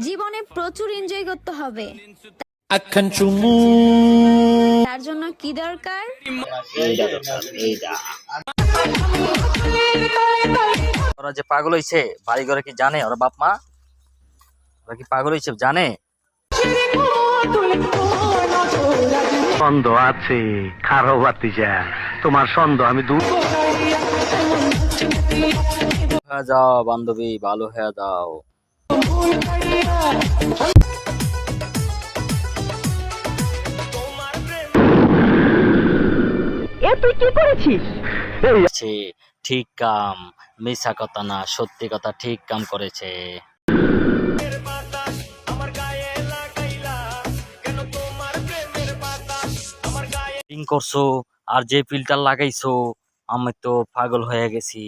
জীবনে প্রচুর এনজয় করতে হবে, তার জন্য কি দরকার? ওরা যে পাগল হইছে বাড়ি ঘরে কি জানে? ওরা বাপ মা ওরা কি পাগল হইছে জানে? সন্দেহ আছে খারো বাতিজা, তোমার সন্দেহ আমি দূর। হয়ে যাও বান্ধবী, ভালো হয়ে যাও। তুই কি করেছিস? ঠিক কাম, মিছা কথা না, সত্যি কথা, ঠিক কাম করেছে। করছো আর যে ফিল্টার লাগাইছো, আমি তো পাগল হয়ে গেছি।